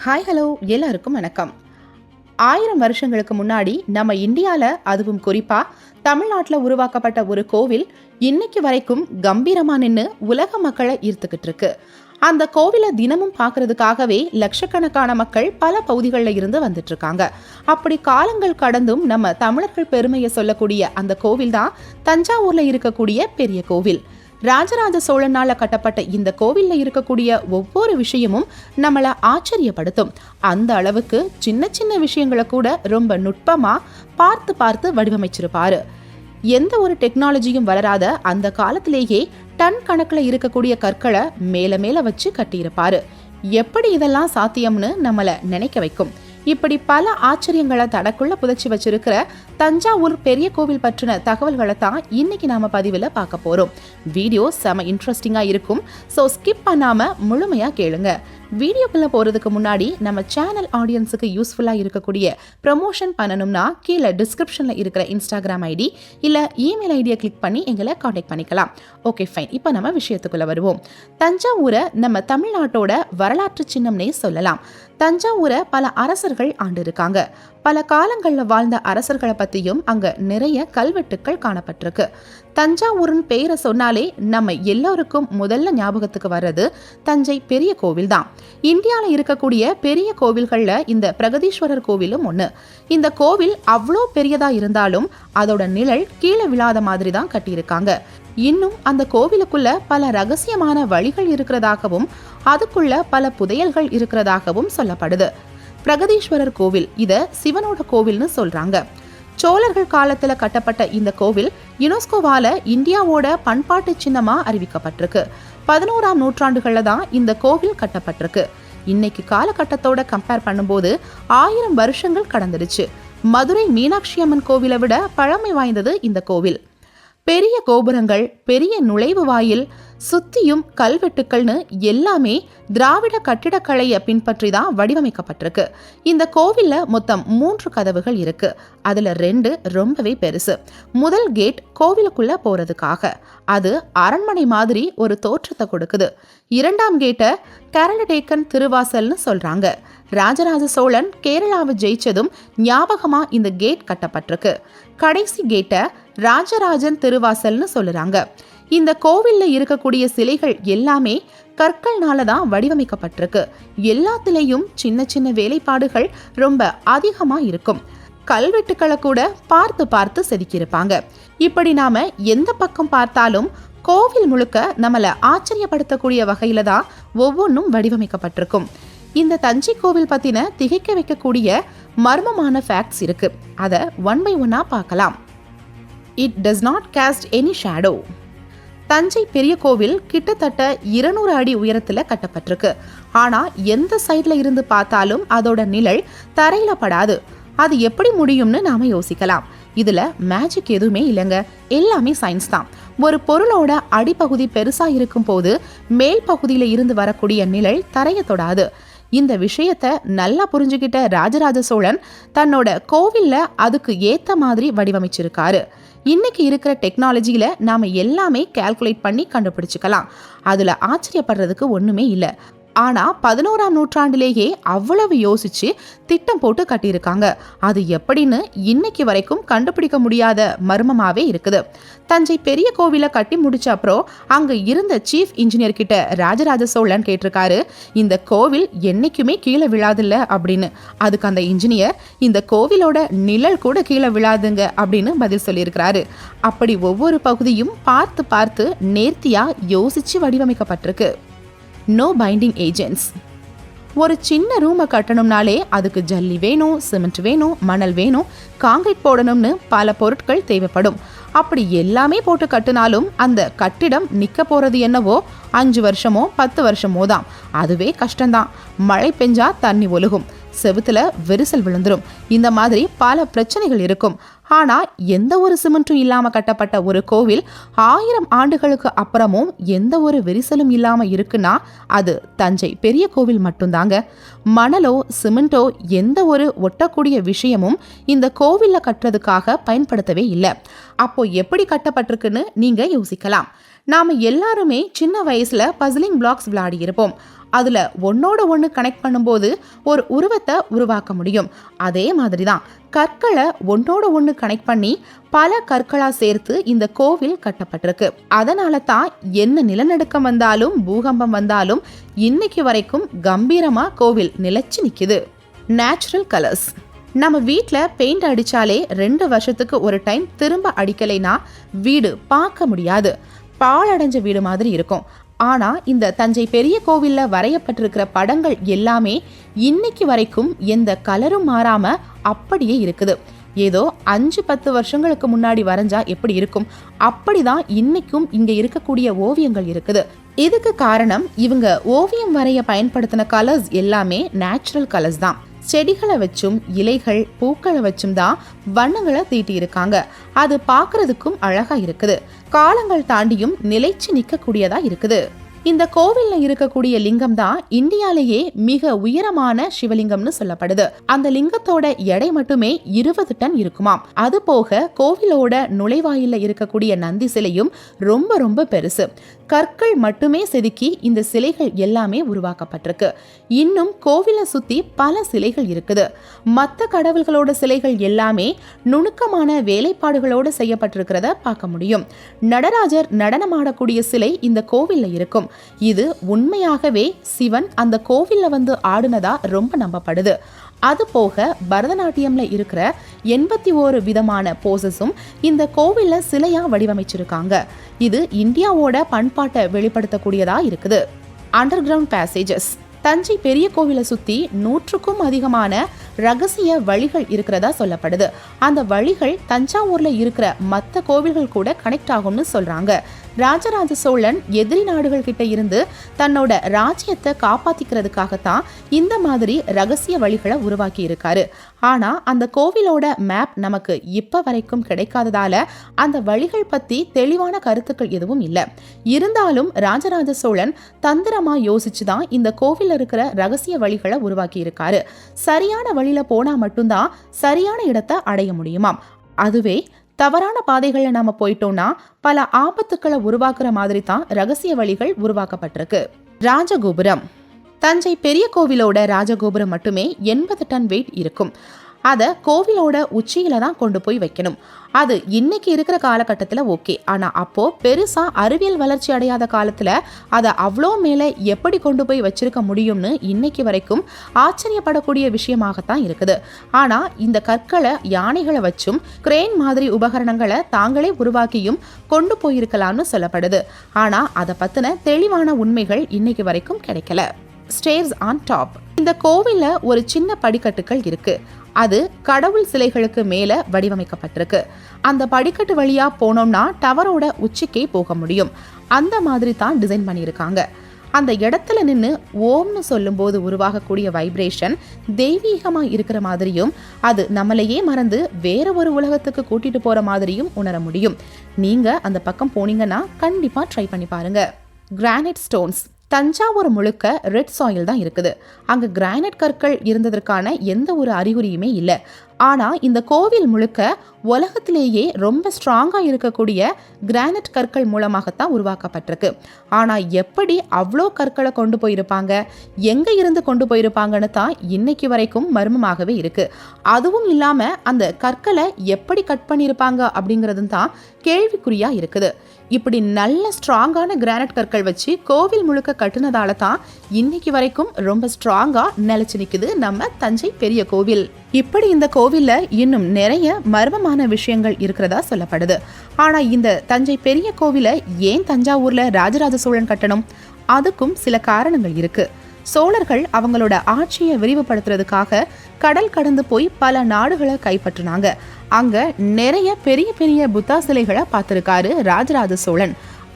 Hi hello எல்லாருக்கும் வணக்கம். 1000 வருஷங்களுக்கு முன்னாடி நம்ம இந்தியாவில், அதுவும் குறிப்பாக தமிழ்நாட்டில் உருவாக்கப்பட்ட ஒரு கோவில் இன்னைக்கு வரைக்கும் கம்பீரமா நின்று உலக மக்களை ஈர்த்துக்கிட்டு இருக்கு. அந்த கோவிலை தினமும் பார்க்கறதுக்காகவே லட்சக்கணக்கான மக்கள் பல பகுதிகளில் இருந்து வந்துட்டு இருக்காங்க. அப்படி காலங்கள் கடந்தும் நம்ம தமிழர்கள் பெருமையை சொல்லக்கூடிய அந்த கோவில் தான் தஞ்சாவூர்ல இருக்கக்கூடிய பெரிய கோவில். ராஜராஜ சோழனால கட்டப்பட்ட இந்த கோவில்ல இருக்கக்கூடிய ஒவ்வொரு விஷயமும் நம்மளை ஆச்சரியப்படுத்தும். அந்த அளவுக்கு சின்ன சின்ன விஷயங்களை கூட ரொம்ப நுட்பமா பார்த்து பார்த்து வடிவமைச்சிருப்பாரு. எந்த ஒரு டெக்னாலஜியும் வளராத அந்த காலத்திலேயே டன் கணக்குல இருக்கக்கூடிய கற்களை மேல மேல வச்சு கட்டியிருப்பாரு. எப்படி இதெல்லாம் சாத்தியம்னு நம்மளை நினைக்க வைக்கும். இப்படி பல ஆச்சரியங்களை தனக்குள்ள புதைச்சி வச்சிருக்கிற தஞ்சாவூர் பெரிய கோவில் பற்றின தகவல்களை தான் இன்னைக்கு நாம பதிவில் பார்க்க போறோம். வீடியோ செம இன்ட்ரெஸ்டிங்கா இருக்கும். ஸோ ஸ்கிப் பண்ணாம முழுமையா கேளுங்க. வீடியோக்குள்ள போறதுக்கு முன்னாடி நம்ம சேனல் ஆடியன்ஸுக்கு யூஸ்ஃபுல்லா இருக்கக்கூடிய ப்ரமோஷன் பண்ணணும்னா கீழே டிஸ்கிரிப்ஷன்ல இருக்கிற இன்ஸ்டாகிராம் ஐடி இல்ல இமெயில் ஐடியை கிளிக் பண்ணி எங்களை காண்டாக்ட் பண்ணிக்கலாம். ஓகே ஃபைன், இப்போ நம்ம விஷயத்துக்குள்ள வருவோம். தஞ்சாவூரை நம்ம தமிழ்நாட்டோட வரலாற்று சின்னம்னே சொல்லலாம். தஞ்சாவூரை பல அரசர்கள் ஆண்டு இருக்காங்க. பல காலங்களில் வாழ்ந்த அரசர்களை பற்றியும் அங்க நிறைய கல்வெட்டுக்கள் காணப்பட்டிருக்கு. தஞ்சாவூரின் பெயரை சொன்னாலே நம்ம எல்லோருக்கும் முதல்ல ஞாபகத்துக்கு வர்றது தஞ்சை பெரிய கோவில் தான். இந்தியாவில் இருக்கக்கூடிய பெரிய கோவில்கள்ல இந்த பிரகதீஸ்வரர் கோவிலும் ஒன்று. இந்த கோவில் அவ்வளோ பெரியதா இருந்தாலும் அதோட நிழல் கீழே விழாத மாதிரி தான் கட்டியிருக்காங்க. இன்னும் அந்த கோவிலுக்குள்ள பல ரகசியமான வழிகள் இருக்கிறதாகவும் அதுக்குள்ள பல புதையல்கள் இருக்கிறதாகவும் சொல்லப்படுது. பிரகதீஸ்வரர் கோவில் இத சிவனோட கோவில்னு சொல்றாங்க. சோழர்கள் காலத்துல கட்டப்பட்ட இந்த கோவில் யுனெஸ்கோவால இந்தியாவோட பண்பாட்டு சின்னமா அறிவிக்கப்பட்டிருக்கு. 11ஆம் நூற்றாண்டுகள்ல தான் இந்த கோவில் கட்டப்பட்டிருக்கு. இன்னைக்கு காலகட்டத்தோட கம்பேர் பண்ணும்போது 1000 வருஷங்கள் கடந்துடுச்சு. மதுரை மீனாட்சி அம்மன் கோவிலை விட பழமை வாய்ந்தது இந்த கோவில். பெரிய கோபுரங்கள், பெரிய நுழைவு வாயில், சுத்தியும் கல்வெட்டுக்கள்னு எல்லாமே திராவிட கட்டிடக்கலையை பின்பற்றி தான் வடிவமைக்கப்பட்டிருக்கு. இந்த கோவில்ல மொத்தம் 3 கதவுகள் இருக்கு. அதுல 2 ரொம்பவே பெருசு. முதல் கேட் கோவிலுக்குள்ள போறதுக்காக, அது அரண்மனை மாதிரி ஒரு தோற்றத்தை கொடுக்குது. 2ஆம் கேட்டை கேரளடேக்கன் திருவாசல்னு சொல்றாங்க. ராஜராஜ சோழன் கேரளாவை ஜெயிச்சதும் ஞாபகமா இந்த கேட் கட்டப்பட்டிருக்கு. கடைசி கேட்டை ராஜராஜன் திருவாசல்னு சொல்லுறாங்க. இந்த கோவில்ல இருக்கக்கூடிய சிலைகள் எல்லாமே கற்கள்னால தான் வடிவமைக்கப்பட்டிருக்கு. எல்லாத்திலையும் சின்ன சின்ன வேலைப்பாடுகள் ரொம்ப அதிகமா இருக்கும். கல்வெட்டுக்களை கூட பார்த்து பார்த்து செதுக்கியிருப்பாங்க. இப்படி நாம எந்த பக்கம் பார்த்தாலும் கோவில் முழுக்க நம்மளை ஆச்சரியப்படுத்தக்கூடிய வகையில தான் ஒவ்வொன்றும் வடிவமைக்கப்பட்டிருக்கும். இந்த தஞ்சை கோவில் பத்தின திகைக்க வைக்கக்கூடிய மர்மமான ஃபேக்ட்ஸ் இருக்கு. அதை ஒன் பை ஒன்னா பார்க்கலாம். It does not cost any shadow. Thanjai பெரிய கோவில் கிட்டத்தட்ட 200 அடி உயரத்துல கட்டப்பட்டிருக்கு. ஆனா எந்த சைட்ல இருந்து பார்த்தாலும் அதோட நிழல் தரையில படாது. அது எப்படி முடியும்னு நாம யோசிக்கலாம். இதுல மேஜிக் எதுவுமே இல்லைங்க, எல்லாமே சயின்ஸ் தான். ஒரு பொருளோட அடிப்பகுதி பெருசா இருக்கும் போது மேல் பகுதியில இருந்து வரக்கூடிய நிழல் தரைய தொடாது. இந்த விஷயத்த நல்லா புரிஞ்சுக்கிட்ட ராஜராஜ சோழன் தன்னோட கோவில்ல அதுக்கு ஏத்த மாதிரி வடிவமைச்சிருக்காரு. இன்னைக்கு இருக்கிற டெக்னாலஜியில நாம எல்லாமே கால்குலேட் பண்ணி கண்டுபிடிச்சுக்கலாம். அதுல ஆச்சரியப்படுறதுக்கு ஒண்ணுமே இல்லை. ஆனா 11ஆம் நூற்றாண்டிலேயே அவ்வளவு யோசிச்சு திட்டம் போட்டு கட்டியிருக்காங்க. அது எப்படின்னு இன்னைக்கு வரைக்கும் கண்டுபிடிக்க முடியாத மர்மமாவே இருக்குது. தஞ்சை பெரிய கோவிலை கட்டி முடிச்ச அப்புறம் அங்க இருந்த சீஃப் இன்ஜினியர் கிட்ட ராஜராஜ சோழன் கேட்டிருக்காரு, இந்த கோவில் என்னைக்குமே கீழே விழாதில்ல அப்படின்னு. அதுக்கு அந்த இன்ஜினியர், இந்த கோவிலோட நிழல் கூட கீழே விழாதுங்க அப்படின்னு பதில் சொல்லியிருக்கிறாரு. அப்படி ஒவ்வொரு பகுதியும் பார்த்து பார்த்து நேர்த்தியா யோசிச்சு வடிவமைக்கப்பட்டிருக்கு. No binding agents. ஒரு சின்ன ரூமை கட்டணும்னாலே அதுக்கு ஜல்லி வேணும், சிமெண்ட் வேணும், மணல் வேணும், காங்கிரீட் போடணும்னு பல பொருட்கள் தேவைப்படும். அப்படி எல்லாமே போட்டு கட்டினாலும் அந்த கட்டிடம் நிக்க போறது என்னவோ 5 வருஷமோ 10 வருஷமோ தான். அதுவே கஷ்டம்தான். மழை பெஞ்சா தண்ணி ஒழுகும், செவுத்துல விரிசல் விழுந்துரும். இந்த மாதிரி பல பிரச்சனைகள் இருக்கும். ஆனா எந்த ஒரு சிமெண்ட்டும் இல்லாம கட்டப்பட்ட ஒரு கோவில் 1000 ஆண்டுகளுக்கு அப்புறமும் எந்த ஒரு விரிசலும் இல்லாம இருக்குன்னா அது தஞ்சை பெரிய கோவில் மட்டும்தாங்க. மணலோ சிமெண்டோ எந்த ஒரு ஒட்டக்கூடிய விஷயமும் இந்த கோவில்ல கட்டுறதுக்காக பயன்படுத்தவே இல்லை. அப்போ எப்படி கட்டப்பட்டிருக்குன்னு நீங்க யோசிக்கலாம். நாம எல்லாருமே சின்ன வயசுல பசிலிங் பிளாக்ஸ் விளையாடி இருப்போம். அதுல ஒன்னோட ஒன்று கனெக்ட் பண்ணும்போது ஒரு உருவத்தை உருவாக்க முடியும். அதே மாதிரி தான் கற்களை ஒன்னோட ஒன்று கனெக்ட் பண்ணி பல கற்களா சேர்த்து இந்த கோவில் கட்டப்பட்டிருக்கு. அதனால தான் என்ன நிலநடுக்கம் வந்தாலும் பூகம்பம் வந்தாலும் இன்னைக்கு வரைக்கும் கம்பீரமா கோவில் நிலைச்சு நிக்குது. Natural colours. நம்ம வீட்டில் பெயிண்ட் அடிச்சாலே 2 வருஷத்துக்கு ஒரு டைம் திரும்ப அடிக்கலைனா வீடு பார்க்க முடியாது, பாழடைஞ்ச வீடு மாதிரி இருக்கும். ஆனா இந்த தஞ்சை பெரிய கோவில்ல வரையப்பட்டிருக்கிற படங்கள் எல்லாமே இன்னைக்கு வரைக்கும் எந்த கலரும் மாறாம அப்படியே இருக்குது. ஏதோ 5-10 வருஷங்களுக்கு முன்னாடி வரைஞ்சா எப்படி இருக்கும் அப்படிதான் இன்னைக்கும் இங்க இருக்கக்கூடிய ஓவியங்கள் இருக்குது. இதுக்கு காரணம் இவங்க ஓவியம் வரைய பயன்படுத்தின கலர்ஸ் எல்லாமே நேச்சுரல் கலர்ஸ் தான். செடிகளை வச்சும் இலைகள் பூக்களை வச்சும் தான் வண்ணங்களை தீட்டி இருக்காங்க. அது பார்க்கறதுக்கும் அழகா இருக்குது, காலங்கள் தாண்டியும் நிலைச்சு நிக்க கூடியதா இருக்குது. இந்த கோவில்ல இருக்கக்கூடிய லிங்கம் தான் இந்தியாலேயே மிக உயரமான சிவலிங்கம்னு சொல்லப்படுது. அந்த லிங்கத்தோட எடை மட்டுமே 20 டன் இருக்குமாம். அது போக கோவிலோட நுழைவாயில இருக்கக்கூடிய நந்தி சிலையும் ரொம்ப ரொம்ப பெருசு. கற்கள் மட்டுமே செதுக்கி இந்த சிலைகள் எல்லாமே உருவாக்கப்பட்டிருக்கு. இன்னும் கோவிலை சுத்தி பல சிலைகள் இருக்குது. மற்ற கடவுள்களோட சிலைகள் எல்லாமே நுணுக்கமான வேலைப்பாடுகளோடு செய்யப்பட்டிருக்கிறத பார்க்க முடியும். நடராஜர் நடனமாடக்கூடிய சிலை இந்த கோவில்ல இருக்கும். இது உண்மையாகவே சிவன் அந்த கோவில்ல வந்து ஆடுனதா ரொம்ப நம்பப்படுது. அது போக பரதநாட்டியம்ல இருக்கிற 81 விதமான போசஸும் இந்த கோவில்ல சிலையா வடிவமைச்சிருக்காங்க. இது இந்தியாவோட பண்பாட்டை வெளிப்படுத்தக்கூடியதா இருக்குது. Under ground passages. தஞ்சை பெரிய கோவிலை சுத்தி 100க்கும் அதிகமான ரகசிய வழிகள் இருக்கிறதா சொல்லப்படுது. அந்த வழிகள் தஞ்சாவூர்ல இருக்கிற மற்ற கோவில்கள் கூட கனெக்ட் ஆகும்னு சொல்றாங்க. ராஜராஜ சோழன் எதிரி நாடுகள் கிட்ட இருந்து தன்னோட ராஜ்யத்தை காப்பாத்திக்கிறதுக்காகத்தான் இந்த மாதிரி ரகசிய வழிகளை உருவாக்கி இருக்காரு. ஆனா அந்த கோவிலோட மேப் நமக்கு இப்ப வரைக்கும் கிடைக்காததால அந்த வழிகள் பத்தி தெளிவான கருத்துக்கள் எதுவும் இல்லை. இருந்தாலும் ராஜராஜ சோழன் தந்திரமா யோசிச்சுதான் இந்த கோவில் இருக்கிற ரகசிய வழிகளை உருவாக்கி இருக்காரு. சரியான வழியில போனா மட்டும்தான் சரியான இடத்தை அடைய முடியுமாம். அதுவே தவறான பாதைகளில் நாம போயிட்டோம்னா பல ஆபத்துக்களை உருவாக்குற மாதிரி தான் ரகசிய வழிகள் உருவாக்கப்பட்டிருக்கு. ராஜகோபுரம். தஞ்சை பெரிய கோவிலோட ராஜகோபுரம் மட்டுமே 80 டன் வெயிட் இருக்கும். அதை கோவிலோட உச்சியில தான் கொண்டு போய் வைக்கணும். அது இன்னைக்கு இருக்கிற காலகட்டத்தில் ஓகே, ஆனால் அப்போ பெருசா அறிவியல் வளர்ச்சி அடையாத காலத்துல அதை அவ்வளோ மேலே எப்படி கொண்டு போய் வச்சிருக்க முடியும்னு இன்னைக்கு வரைக்கும் ஆச்சரியப்படக்கூடிய விஷயமாகத்தான் இருக்குது. ஆனா இந்த கற்களை யானைகளை வச்சும் கிரேன் மாதிரி உபகரணங்களை தாங்களே உருவாக்கியும் கொண்டு போயிருக்கலாம்னு சொல்லப்படுது. ஆனா அதை பத்தின தெளிவான உண்மைகள் இன்னைக்கு வரைக்கும் கிடைக்கல. Stairs on top. இந்த கோவில்ல ஒரு சின்ன படிக்கட்டுகள் இருக்கு. அது கடவுள் சிலைகளுக்கு மேல வடிவமைக்கப்பட்டிருக்கு. அந்த படிக்கட்டு வழியா போனோம்னா டவரோட உச்சிக்கே போக முடியும். அந்த மாதிரி தான் டிசைன் பண்ணியிருக்காங்க. அந்த இடத்துல நின்று ஓம்னு சொல்லும் போது உருவாகக்கூடிய வைப்ரேஷன் தெய்வீகமா இருக்கிற மாதிரியும் அது நம்மளையே மறந்து வேற ஒரு உலகத்துக்கு கூட்டிட்டு போற மாதிரியும் உணர முடியும். நீங்க அந்த பக்கம் போனீங்கன்னா கண்டிப்பா ட்ரை பண்ணி பாருங்க. Granite stones. தஞ்சாவூர் முழுக்க ரெட் சாயில் தான் இருக்குது. அங்க கிரானைட் கற்கள் இருந்ததற்கான எந்த ஒரு அறிகுறியுமே இல்லை. ஆனா இந்த கோவில் முழுக்க உலகத்திலேயே ரொம்ப ஸ்ட்ராங்கா இருக்கக்கூடிய கிரானைட் கற்கள் மூலமாகத்தான் உருவாக்கப்பட்டிருக்கு. ஆனா எப்படி அவ்வளோ கற்களை கொண்டு போயிருப்பாங்க, எங்க இருந்து கொண்டு போயிருப்பாங்கன்னு தான் இன்னைக்கு வரைக்கும் மர்மமாகவே இருக்கு. அதுவும் இல்லாம அந்த கற்களை எப்படி கட் பண்ணியிருப்பாங்க அப்படிங்கிறது தான் கேள்விக்குறியா இருக்குது. இப்படி நல்ல ஸ்ட்ராங்கான கிரானைட் கற்கள் வச்சு கோவில் முழுக்க கட்டுனதால தான் இன்னைக்கு வரைக்கும் ரொம்ப ஸ்ட்ராங்கா நிலைச்சு நிக்குது நம்ம தஞ்சை பெரிய கோவில். இப்படி இந்த கோவில்ல இன்னும் நிறைய மர்மமான விஷயங்கள் இருக்கிறதா சொல்லப்படுது. ஆனா இந்த தஞ்சை பெரிய கோவிலை ஏன் தஞ்சாவூர்ல ராஜராஜ சோழன் கட்டணும்? அதுக்கும் சில காரணங்கள் இருக்கு. சோழர்கள் அவங்களோட ஆட்சியை விரிவுபடுத்துறதுக்காக கடல் கடந்து போய் பல நாடுகளை கைப்பற்றினாங்க. அங்க நிறைய பெரிய பெரிய புத்தா சிலைகளை பார்த்திருக்காரு ராஜராஜ சோழன்.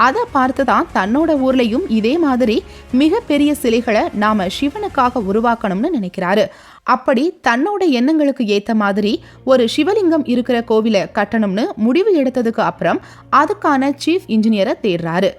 அதை பார்த்துதான் தன்னோட ஊர்லயும் இதே மாதிரி மிக பெரிய சிலைகளை நாம சிவனுக்காக உருவாக்கணும்னு நினைக்கிறாரு. அப்படி தன்னோட எண்ணங்களுக்கு ஏத்த மாதிரி ஒரு சிவலிங்கம் இருக்கிற கோவிலை கட்டணும்னு முடிவு எடுத்ததுக்கு அப்புறம் அதுக்கான சீஃப் இன்ஜினியரை தேடுறாரு.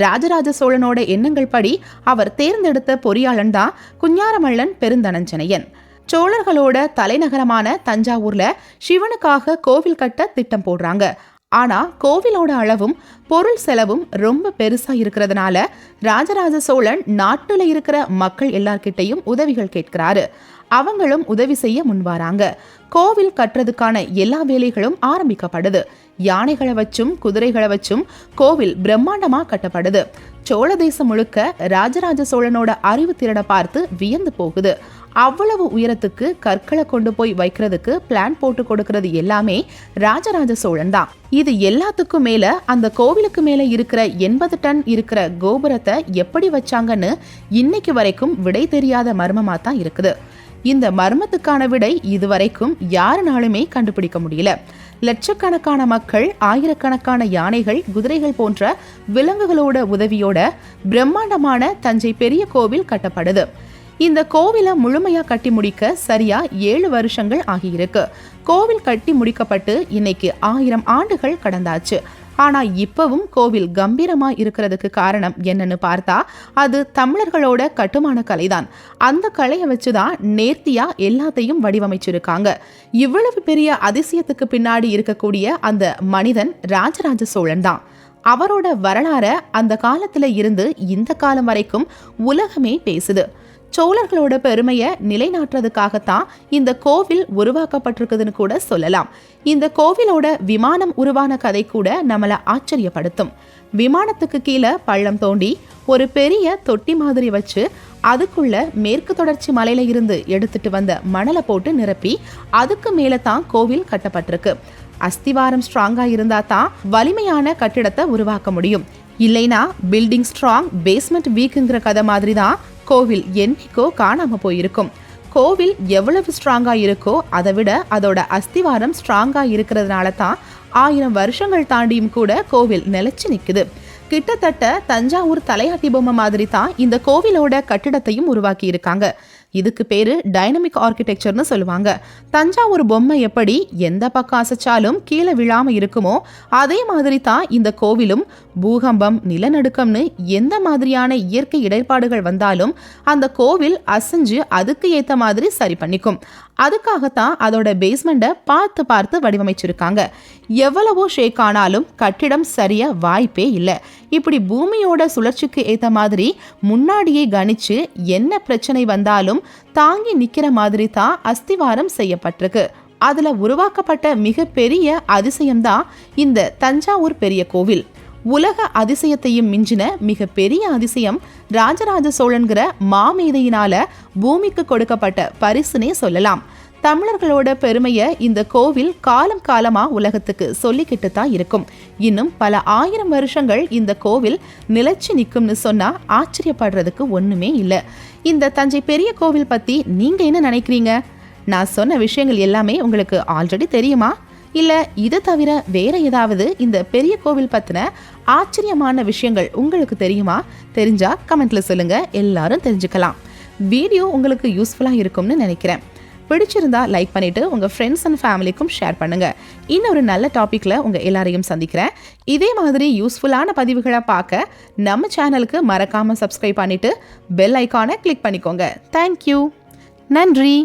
ராஜராஜ சோழனோட எண்ணங்கள் படி அவர் தேர்ந்தெடுத்த பொறியாளன் தான் குஞ்ஞாரமல்லன் பெருந்தனஞ்சனையன். சோழர்களோட தலைநகரமான தஞ்சாவூர்ல சிவனுக்காக கோவில் கட்ட திட்டம் போடுறாங்க. ஆனா கோவிலோட அளவும் பொருள் செலவும் ரொம்ப பெருசா இருக்கிறதுனால ராஜராஜ சோழன் நாட்டுல இருக்கிற மக்கள் எல்லார்கிட்டையும் உதவிகள் கேட்கிறாரு. அவங்களும் உதவி செய்ய முன்வாராங்க. கோவில் கட்டுறதுக்கான எல்லா வேலைகளும் ஆரம்பிக்கப்படுது. யானைகளை வச்சும் குதிரைகளை வச்சும் கோவில் பிரம்மாண்டமா கட்டப்படுது. சோழ தேசம் முழுக்க ராஜராஜ சோழனோட அறிவு திறனை பார்த்து வியந்து போகுது. அவ்வளவு உயரத்துக்கு கற்களை கொண்டு போய் வைக்கிறதுக்கு பிளான் போட்டு கொடுக்கறது எல்லாமே ராஜராஜ சோழன் தான். இது எல்லாத்துக்கும் மேல அந்த கோவிலுக்கு மேல இருக்கிற 80 டன் இருக்கிற கோபுரத்தை எப்படி வச்சாங்கன்னு இன்னைக்கு வரைக்கும் விடை தெரியாத மர்மமா தான் இருக்குது. இந்த மர்மத்துக்கான விடை இதுவரைக்கும் யாருனாலுமே கண்டுபிடிக்க முடியல. லட்சக்கணக்கான மக்கள், ஆயிரக்கணக்கான யானைகள், குதிரைகள் போன்ற விலங்குகளோட உதவியோட பிரம்மாண்டமான தஞ்சை பெரிய கோவில் கட்டப்படுது. இந்த கோவிலை முழுமையா கட்டி முடிக்க சரியா 7 வருஷங்கள் ஆகியிருக்கு. கோவில் கட்டி முடிக்கப்பட்டு இன்னைக்கு 1000 ஆண்டுகள் கடந்தாச்சு. ஆனா இப்பவும் கோவில் கம்பீரமா இருக்கிறதுக்கு காரணம் என்னன்னு பார்த்தா அது தமிழர்களோட கட்டுமான கலைதான். அந்த கலையை வச்சுதான் நேர்த்தியா எல்லாத்தையும் வடிவமைச்சிருக்காங்க. இவ்வளவு பெரிய அதிசயத்துக்கு பின்னாடி இருக்கக்கூடிய அந்த மனிதன் ராஜராஜ சோழன் தான். அவரோட வரலாற அந்த காலத்துல இருந்து இந்த காலம் வரைக்கும் உலகமே பேசுது. சோழர்களோட பெருமையை நிலைநாட்டுறதுக்காகத்தான் இந்த கோவில் உருவாக்கப்பட்டிருக்குதுன்னு கூட சொல்லலாம். இந்த கோவிலோட விமானம் உருவான கதை கூட நம்மளை ஆச்சரியப்படுத்தும். விமானத்துக்கு கீழே பள்ளம் தோண்டி ஒரு பெரிய தொட்டி மாதிரி வச்சு அதுக்குள்ள மேற்கு தொடர்ச்சி மலையில இருந்து எடுத்துட்டு வந்த மணலை போட்டு நிரப்பி அதுக்கு மேல தான் கோவில் கட்டப்பட்டிருக்கு. அஸ்திவாரம் ஸ்ட்ராங்கா இருந்தா தான் வலிமையான கட்டிடத்தை உருவாக்க முடியும். இல்லைனா பில்டிங் ஸ்ட்ராங் பேஸ்மெண்ட் வீக்குங்கிற கதை மாதிரி தான் கோவில் என்னைக்கோ காணாம போயிருக்கும். கோவில் எவ்வளவு ஸ்ட்ராங்கா இருக்கோ அதை விட அதோட அஸ்திவாரம் ஸ்ட்ராங்கா இருக்கிறதுனால தான் 1000 வருஷங்கள் தாண்டியும் கூட கோவில் நிலைச்சு நிக்குது. கிட்டத்தட்ட தஞ்சாவூர் தலையாட்டி பொம்மை மாதிரி தான் இந்த கோவிலோட கட்டிடத்தையும் உருவாக்கி இருக்காங்க. இதுக்கு பேரு டைனமிக் ஆர்கிடெக்சர்னு சொல்லுவாங்க. தஞ்சாவூர் பொம்மை எப்படி எந்த பக்கம் அசைச்சாலும் கீழே விழாம இருக்குமோ அதே மாதிரி தான் இந்த கோவிலும் பூகம்பம், நிலநடுக்கம்னு எந்த மாதிரியான இயற்கை இடர்பாடுகள் வந்தாலும் அந்த கோவில் அசைஞ்சு அதுக்கு ஏத்த மாதிரி சரி பண்ணிக்கும். அதுக்காகத்தான் அதோட பேஸ்மெண்ட்டை பார்த்து பார்த்து வடிவமைச்சிருக்காங்க. எவ்வளவோ ஷேக் ஆனாலும் கட்டிடம் சரிய வாய்ப்பே இல்லை. இப்படி பூமியோட சுழற்சிக்கு ஏத்த மாதிரி முன்னாடியே கணிச்சு என்ன பிரச்சனை வந்தாலும் தாங்கி நிக்கிற மாதிரி தான் அஸ்திவாரம் செய்யப்பட்டிருக்கு. அதுல உருவாக்கப்பட்ட மிகப்பெரிய அதிசயம்தான் இந்த தஞ்சாவூர் பெரிய கோவில். உலக அதிசயத்தையும் மிஞ்சின மிகப்பெரிய அதிசயம் ராஜராஜ சோழன்கிற மாமேதையினால பூமிக்கு கொடுக்கப்பட்ட பரிசுனே சொல்லலாம். தமிழர்களோட பெருமையை இந்த கோவில் காலம் காலமா உலகத்துக்கு சொல்லிக்கிட்டு தான் இருக்கும். இன்னும் பல 1000 வருஷங்கள் இந்த கோவில் நிலைச்சு நிக்கும்னு சொன்னா ஆச்சரியப்படுறதுக்கு ஒண்ணுமே இல்லை. இந்த தஞ்சை பெரிய கோவில் பத்தி நீங்க என்ன நினைக்கிறீங்க? நான் சொன்ன விஷயங்கள் எல்லாமே உங்களுக்கு ஆல்ரெடி தெரியுமா? இல்ல இது தவிர வேற ஏதாவது இந்த பெரிய கோவில் பத்தின ஆச்சரியமான விஷயங்கள் உங்களுக்கு தெரியுமா? தெரிஞ்சா கமெண்ட்ல சொல்லுங்க, எல்லாரும் தெரிஞ்சுக்கலாம். வீடியோ உங்களுக்கு யூஸ்ஃபுல்லா இருக்கும்னு நினைக்கிறேன். பிடிச்சிருந்தா லைக் பண்ணிட்டு உங்க ஃப்ரெண்ட்ஸ் அண்ட் ஃபேமிலிக்கும் ஷேர் பண்ணுங்க. இன்னொரு நல்ல டாபிக்ல உங்க எல்லாரையும் சந்திக்கிறேன். இதே மாதிரி யூஸ்ஃபுல்லான பதிவுகளை பார்க்க நம்ம சேனலுக்கு மறக்காம சப்ஸ்கிரைப் பண்ணிட்டு பெல் ஐகானை கிளிக் பண்ணிக்கோங்க. தேங்க்யூ. நன்றி.